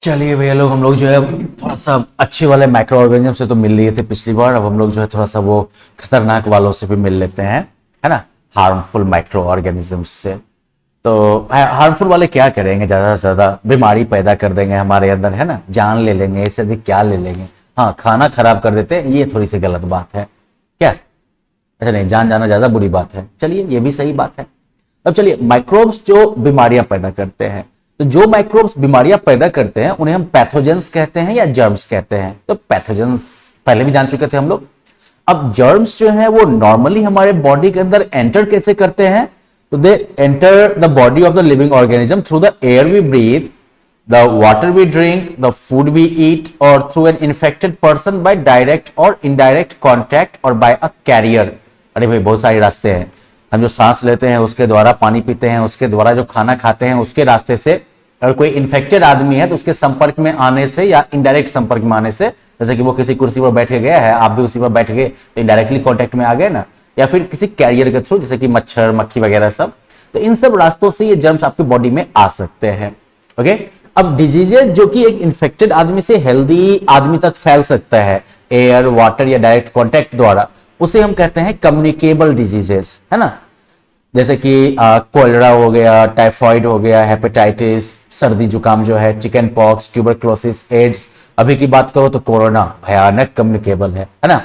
चलिए भैया लोग, हम लोग जो है थोड़ा सा अच्छे वाले माइक्रो ऑर्गेनिज्म से तो मिल लिए थे पिछली बार। अब हम लोग जो है थोड़ा सा वो खतरनाक वालों से भी मिल लेते हैं, है ना। हार्मफुल माइक्रो ऑर्गेनिजम्स से। तो हार्मफुल वाले क्या करेंगे, ज्यादा से ज्यादा बीमारी पैदा कर देंगे हमारे अंदर, है ना। जान ले लेंगे, इससे अधिक क्या ले लेंगे। हाँ, खाना खराब कर देते हैं, ये थोड़ी सी गलत बात है क्या। ऐसा नहीं, जान जाना ज्यादा बुरी बात है। चलिए, ये भी सही बात है। अब चलिए, माइक्रोब्स जो बीमारियां पैदा करते हैं, तो जो माइक्रोब्स बीमारियां पैदा करते हैं उन्हें हम पैथोजेंस कहते हैं या जर्म्स कहते हैं। तो पैथोजेंस पहले भी जान चुके थे हम लोग। अब जर्म्स जो है वो नॉर्मली हमारे बॉडी के अंदर एंटर कैसे करते हैं, तो they enter the body of the living organism through the air we breathe, the water we drink, the food we eat, और through an infected person by direct और इनडायरेक्ट कॉन्टैक्ट और by a carrier. अरे भाई, बहुत सारे रास्ते हैं। हम जो सांस लेते हैं उसके द्वारा, पानी पीते हैं उसके द्वारा, जो खाना खाते हैं उसके रास्ते से, अगर कोई इन्फेक्टेड आदमी है तो उसके संपर्क में आने से या इनडायरेक्ट संपर्क में आने से, जैसे कि वो किसी कुर्सी पर बैठ के गया है, आप भी उसी पर बैठ गए तो इनडायरेक्टली कांटेक्ट में आ गए ना, या फिर किसी कैरियर के थ्रू, जैसे कि मच्छर, मक्खी वगैरह सब। तो इन सब रास्तों से ये जर्म्स आपके बॉडी में आ सकते हैं। ओके। अब डिजीजेज जो कि एक इन्फेक्टेड आदमी से हेल्दी आदमी तक फैल सकता है एयर, वाटर या डायरेक्ट कॉन्टैक्ट द्वारा, उसे हम कहते हैं कम्युनिकेबल डिजीजेस, है ना। जैसे कि कोलेरा हो गया, टाइफॉइड हो गया, हेपेटाइटिस, सर्दी जुकाम जो है, चिकन पॉक्स, ट्यूबरक्लोसिस, एड्स। अभी की बात करो तो कोरोना भयानक कम्युनिकेबल है ना।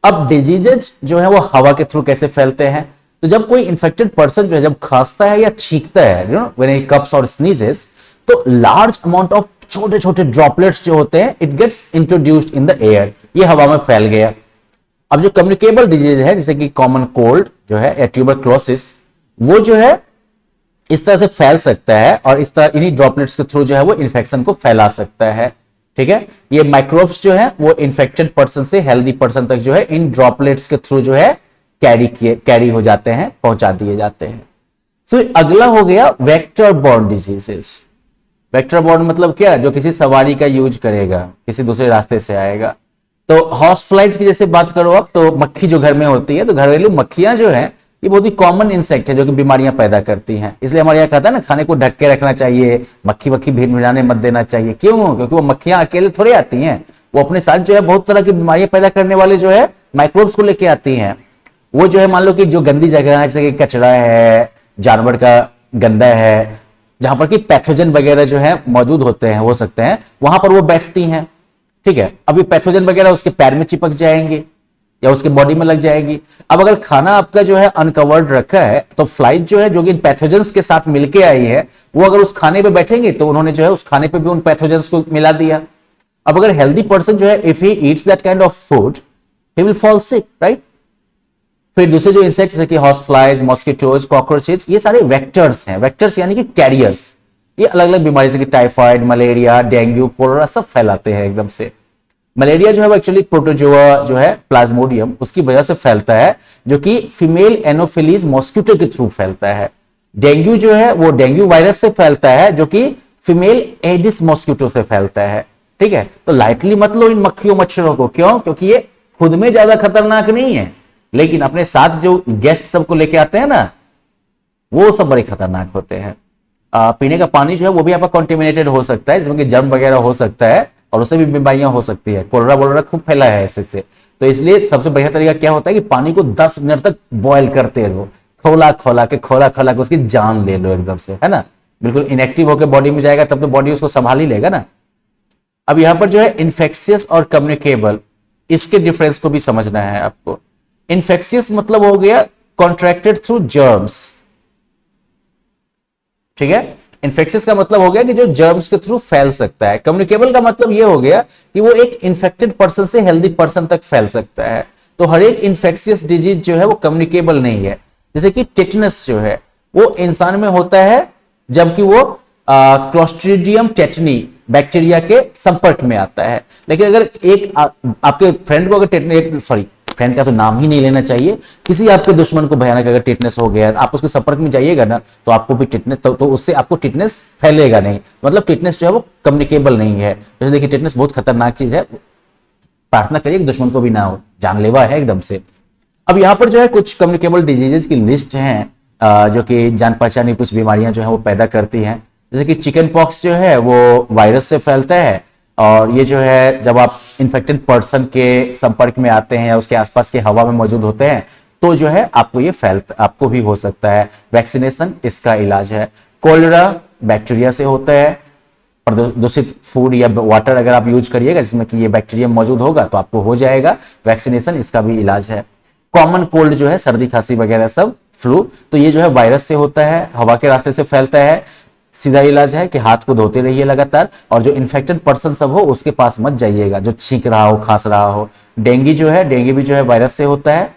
अब डिजीजेज जो है वो हवा के थ्रू कैसे फैलते हैं, तो जब कोई इन्फेक्टेड पर्सन जो है जब खांसता है या छींकता है, you know, when he coughs और स्नीजेस, तो लार्ज अमाउंट ऑफ छोटे छोटे ड्रॉपलेट्स जो होते हैं, it gets introduced in the air, ये हवा में फैल गया। अब जो कम्युनिकेबल डिजीज है, जैसे कि कॉमन कोल्ड जो है या ट्यूबरक्लोसिस, वो जो है इस तरह से फैल सकता है और इस तरह इन्हीं ड्रॉपलेट्स के थ्रू जो है वो इन्फेक्शन को फैला सकता है। ठीक है, ये माइक्रोब्स जो है वो इन्फेक्टेड पर्सन से हेल्दी पर्सन तक जो है इन ड्रॉपलेट्स के थ्रू जो है कैरी हो जाते हैं, पहुंचा दिए जाते हैं। फिर अगला हो गया vector borne diseases. Vector borne मतलब क्या, जो किसी सवारी का यूज करेगा, किसी दूसरे रास्ते से आएगा। तो हॉर्स फ्लाइज की जैसे बात करो आप, तो मक्खी जो घर में होती है, तो घरेलू मक्खियां जो है ये बहुत ही कॉमन इंसेक्ट है जो कि बीमारियां पैदा करती हैं। इसलिए हमारे यहाँ कहता है ना, खाने को ढक के रखना चाहिए, मक्खी वक्खी भीड़ भिड़ाने मत देना चाहिए। क्यों? क्योंकि वो मक्खियां अकेले थोड़ी आती हैं, वो अपने साथ जो है बहुत तरह की बीमारियां पैदा करने वाले जो है माइक्रोब्स को लेके आती हैं। वो जो है, मान लो कि जो गंदी जगह है, जैसे कि कचरा है, जानवर का गंदा है, जहां पर कि पैथोजन वगैरह जो है मौजूद होते हैं, हो सकते हैं, वहां पर वो बैठती हैं। ठीक है, अब ये पैथोजन वगैरह उसके पैर में चिपक जाएंगे या उसके बॉडी में लग जाएगी। अब अगर खाना आपका जो है अनकवर्ड रखा है, तो फ्लाइट जो है जो कि इन पैथोजेंस के साथ मिलके आई है, वो अगर उस खाने पे बैठेंगे तो उन्होंने जो है उस खाने पे भी उन पैथोजेंस को मिला दिया। अब अगर हेल्दी पर्सन जो है, if he eats that kind of food, he will fall sick, right. फिर दूसरे जो इंसेक्ट्स जैसे कि हॉर्स फ्लाइज, मॉस्किटोज, कॉकरोचेस, ये सारे वेक्टर्स हैं। वेक्टर्स यानी कि कैरियर्स। ये अलग अलग बीमारी जैसे कि टाइफाइड, मलेरिया, डेंगू, कोलेरा सब फैलाते हैं एकदम से। मलेरिया जो है वो एक्चुअली प्रोटोजोआ जो है, प्लाज्मोडियम, उसकी वजह से फैलता है, जो कि फीमेल एनोफिलीज मॉस्किटो के थ्रू फैलता है। डेंगू जो है वो डेंगू वायरस से फैलता है, जो कि फीमेल एडिस मॉस्किटो से फैलता है। ठीक है, तो लाइटली मत लो इन मक्खियों मच्छरों को। क्यों? क्योंकि ये खुद में ज्यादा खतरनाक नहीं है, लेकिन अपने साथ जो गेस्ट सबको लेके आते हैं ना, वो सब बड़े खतरनाक होते हैं। पीने का पानी जो है वो भी आपका कॉन्टेमिनेटेड हो सकता है, जिसमें कि जर्म वगैरह हो सकता है और उससे भी बीमारियां हो सकती है। कोलेरा वोलेरा खूब फैला है ऐसे से। तो इसलिए सबसे बढ़िया तरीका क्या होता है कि पानी को 10 मिनट तक बॉयल करते रहो, खोला खोला के उसकी जान ले लो एकदम से, है ना। बिल्कुल इनएक्टिव होकर बॉडी में जाएगा तब तो बॉडी उसको संभाल ही लेगा ना। अब यहां पर जो है इन्फेक्शियस और कम्युनिकेबल, इसके डिफरेंस को भी समझना है आपको। इन्फेक्शियस मतलब हो गया कॉन्ट्रैक्टेड थ्रू जर्म्स। ठीक है, इन्फेक्शियस का मतलब हो गया कि जो जर्म्स के थ्रू फैल सकता है। कम्युनिकेबल का मतलब यह हो गया कि वो एक इन्फेक्टेड पर्सन से हेल्दी पर्सन तक फैल सकता है। तो हर एक इन्फेक्शियस डिजीज जो है वो कम्युनिकेबल नहीं है। जैसे कि टेटनस जो है वो इंसान में होता है जबकि वो क्लोस्ट्रीडियम टेटनी बैक्टीरिया के संपर्क में आता है। लेकिन अगर एक आपके फ्रेंड को अगर फ्रेंड का तो नाम ही नहीं लेना चाहिए, किसी आपके दुश्मन को भयानक अगर टिटनेस हो गया, आप उसके संपर्क में जाइएगा ना, तो आपको भी टिटनेस, तो उससे आपको टिटनेस फैलेगा नहीं। मतलब टिटनेस जो है वो कम्युनिकेबल नहीं है। जैसे देखिए, टिटनेस बहुत खतरनाक चीज है, प्रार्थना करिए कि दुश्मन को भी ना हो, जानलेवा है एकदम से। अब यहाँ पर जो है कुछ कम्युनिकेबल डिजीजेस की लिस्ट है, जो कि जान पहचानी कुछ बीमारियां जो है वो पैदा करती हैं। जैसे कि चिकन पॉक्स जो है वो वायरस से फैलता है, और ये जो है जब आप इन्फेक्टेड पर्सन के संपर्क में आते हैं या उसके आसपास की हवा में मौजूद होते हैं तो जो है आपको ये आपको भी हो सकता है। वैक्सीनेशन इसका इलाज है। कोलेरा बैक्टीरिया से होता है, प्रदूषित फूड या वाटर अगर आप यूज करिएगा जिसमें कि ये बैक्टीरिया मौजूद होगा तो आपको हो जाएगा। वैक्सीनेशन इसका भी इलाज है। कॉमन कोल्ड जो है सर्दी खांसी वगैरह सब, फ्लू, तो ये जो है वायरस से होता है, हवा के रास्ते से फैलता है। सीधा इलाज है कि हाथ को धोते रहिए लगातार, और जो इन्फेक्टेड पर्सन सब हो उसके पास मत जाइएगा जो छींक रहा हो, खांस रहा हो। डेंगू जो है, डेंगू भी जो है वायरस से होता है।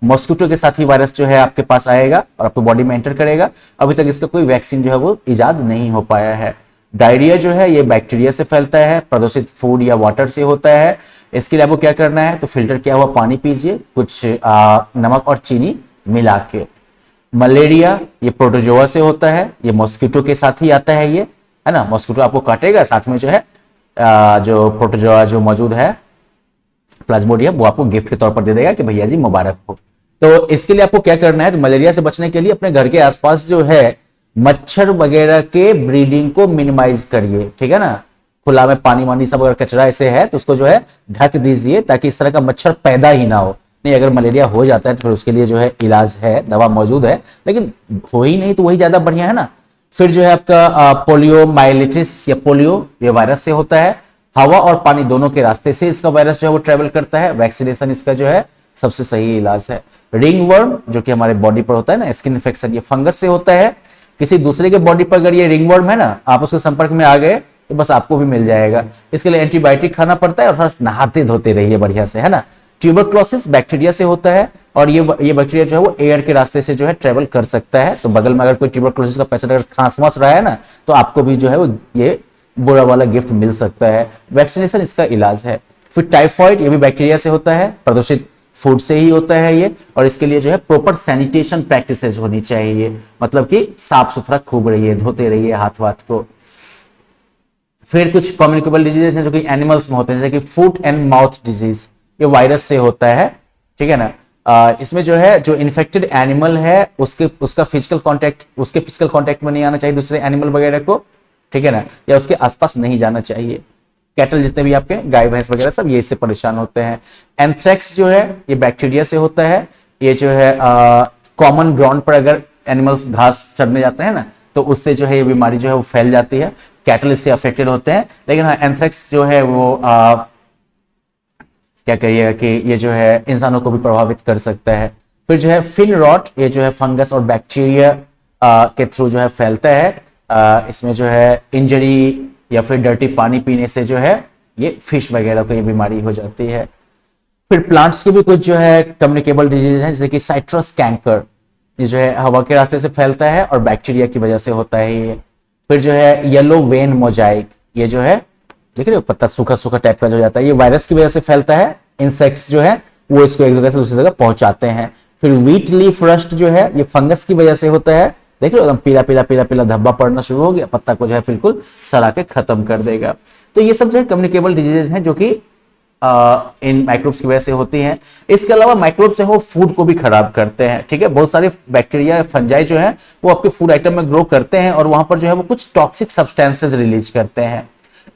मॉस्किटो के साथ ही वायरस जो है आपके पास आएगा और आपको बॉडी में एंटर करेगा। अभी तक इसका कोई वैक्सीन जो है वो इजाद नहीं हो पाया है। डायरिया जो है ये बैक्टीरिया से फैलता है, प्रदूषित फूड या वाटर से होता है। इसके लिए आपको क्या करना है, तो फिल्टर किया हुआ पानी पीजिए, कुछ नमक और चीनी मिला के। मलेरिया ये प्रोटोजोआ से होता है, ये मॉस्किटो के साथ ही आता है, ये है ना, मॉस्किटो आपको काटेगा, साथ में जो है जो प्रोटोजोआ जो मौजूद है प्लाज्मोडियम वो आपको गिफ्ट के तौर पर दे देगा कि भैया जी मुबारक हो। तो इसके लिए आपको क्या करना है, तो मलेरिया से बचने के लिए अपने घर के आसपास जो है मच्छर वगैरह के ब्रीडिंग को मिनिमाइज करिए, ठीक है ना। खुला में पानी वानी सब अगर कचरा ऐसे है तो उसको जो है ढक दीजिए ताकि इस तरह का मच्छर पैदा ही ना हो। नहीं, अगर मलेरिया हो जाता है तो फिर उसके लिए जो है इलाज है, दवा मौजूद है, लेकिन हो ही नहीं तो वही ज्यादा बढ़िया है ना। फिर जो है आपका पोलियो माइलिटिस या पोलियो, ये वायरस से होता है। हवा और पानी दोनों के रास्ते से इसका वायरस जो है वो ट्रेवल करता है। वैक्सीनेशन इसका जो है सबसे सही इलाज है। रिंग वर्म जो कि हमारे बॉडी पर होता है ना, स्किन इन्फेक्शन, ये फंगस से होता है। किसी दूसरे के बॉडी पर अगर ये रिंग वर्म है ना, आप उसके संपर्क में आ गए तो बस आपको भी मिल जाएगा। इसके लिए एंटीबायोटिक खाना पड़ता है और बस नहाते धोते रहिए बढ़िया से, है ना। ट्यूबरक्लोसिस बैक्टीरिया से होता है और ये बैक्टीरिया जो है वो एयर के रास्ते से जो है ट्रेवल कर सकता है। तो बगल में अगर कोई ट्यूबरक्लोसिस का पेशेंट अगर खांस वांस रहा है ना तो आपको भी जो है वो ये बुरा वाला गिफ्ट मिल सकता है। वैक्सीनेशन इसका इलाज है। फिर टाइफॉइड, ये भी बैक्टीरिया से होता है, प्रदूषित फूड से ही होता है ये, और इसके लिए जो है प्रॉपर सैनिटेशन प्रैक्टिसेस होनी चाहिए, मतलब कि साफ सुथरा खूब रहिए, धोते रहिए हाथ वाथ को। फिर कुछ कम्युनिकेबल डिजीज है जो कि एनिमल्स में होते हैं, जैसे कि फुट एंड माउथ डिजीज, ये वायरस से होता है, ठीक है ना। इसमें जो है जो इन्फेक्टेड एनिमल है उसका फिजिकल कांटेक्ट में नहीं आना चाहिए दूसरे एनिमल वगैरह को, ठीक है ना, या उसके आसपास नहीं जाना चाहिए। कैटल जितने भी आपके गाय भैंस वगैरह सब ये इससे परेशान होते हैं। एंथ्रेक्स जो है ये बैक्टीरिया से होता है। ये जो है कॉमन ग्राउंड पर अगर एनिमल्स घास चढ़ने जाते हैं ना तो उससे जो है ये बीमारी जो है वो फैल जाती है। कैटल इससे अफेक्टेड होते हैं, लेकिन हाँ एंथ्रेक्स जो है वो क्या कहिएगा कि ये जो है इंसानों को भी प्रभावित कर सकता है। फिर जो है फिन रॉट, ये जो है फंगस और बैक्टीरिया के थ्रू जो है फैलता है। इसमें जो है इंजरी या फिर डर्टी पानी पीने से जो है ये फिश वगैरह को ये बीमारी हो जाती है। फिर प्लांट्स के भी कुछ जो है कम्युनिकेबल डिजीज है, जैसे कि साइट्रस कैंकर, ये जो है हवा के रास्ते से फैलता है और बैक्टीरिया की वजह से होता है ये। फिर जो है येलो वेन मोजाइक, ये जो है देख रहे हो पत्ता सूखा सूखा टाइप का जो जाता है, ये वायरस की वजह से फैलता है। इंसेक्ट्स जो है वो इसको एक जगह से दूसरी जगह पहुंचाते हैं। फिर व्हीट लीफ रस्ट जो है ये फंगस की वजह से होता है। देख लो एकदम पीला पीला पीला पीला धब्बा पड़ना शुरू हो गया, पत्ता को जो है बिल्कुल सड़ा के खत्म कर देगा। तो ये सब जो है कम्युनिकेबल डिजीजेज हैं जो कि इन माइक्रोब्स की वजह से होती हैं। इसके अलावा माइक्रोब्स है वो फूड को भी खराब करते हैं, ठीक है। बहुत सारे बैक्टीरिया फंजाई जो है वो आपके फूड आइटम में ग्रो करते हैं और वहां पर जो है वो कुछ टॉक्सिक सब्सटेंसेस रिलीज करते हैं।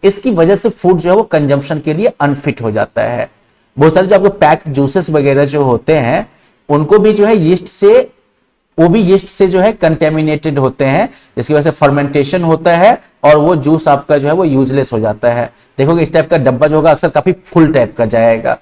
इसकी वजह से फूड जो है वो कंजम्पशन के लिए अनफिट हो जाता है। बहुत सारे जो आपके पैक जूसेस वगैरह जो होते हैं उनको भी जो है यीस्ट से जो है कंटेमिनेटेड होते हैं, जिसकी वजह से फर्मेंटेशन होता है और वो जूस आपका जो है वो यूजलेस हो जाता है। देखोगे इस टाइप का डब्बा जो होगा अक्सर काफी फुल टाइप का जाएगा,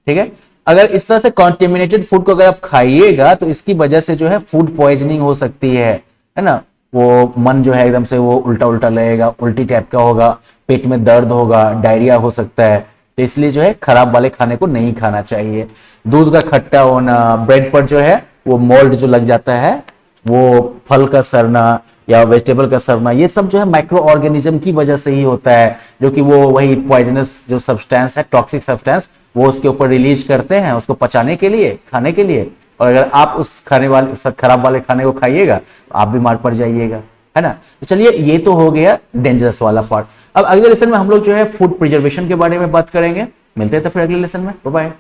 ठीक है। अगर इस तरह से कंटेमिनेटेड फूड को अगर आप खाइएगा तो इसकी वजह से जो है फूड पॉइजनिंग हो सकती है ना। वो मन जो है एकदम से वो उल्टा उल्टा लगेगा, उल्टी टाइप का होगा, पेट में दर्द होगा, डायरिया हो सकता है। तो इसलिए जो है खराब वाले खाने को नहीं खाना चाहिए। दूध का खट्टा होना, ब्रेड पर जो है वो मोल्ड जो लग जाता है, वो फल का सड़ना या वेजिटेबल का सड़ना, ये सब जो है माइक्रो ऑर्गेनिज्म की वजह से ही होता है, जो कि वो वही पॉइजनस जो सब्सटेंस है, टॉक्सिक सब्सटेंस, वो उसके ऊपर रिलीज करते हैं उसको पचाने के लिए, खाने के लिए। और अगर आप उस खराब वाले खाने को खाइएगा तो आप बीमार पड़ जाइएगा, है ना। तो चलिए ये तो हो गया डेंजरस वाला पार्ट। अब अगले लेसन में हम लोग जो है फूड प्रिजर्वेशन के बारे में बात करेंगे। मिलते हैं तो फिर अगले लेसन में, बाय बाय।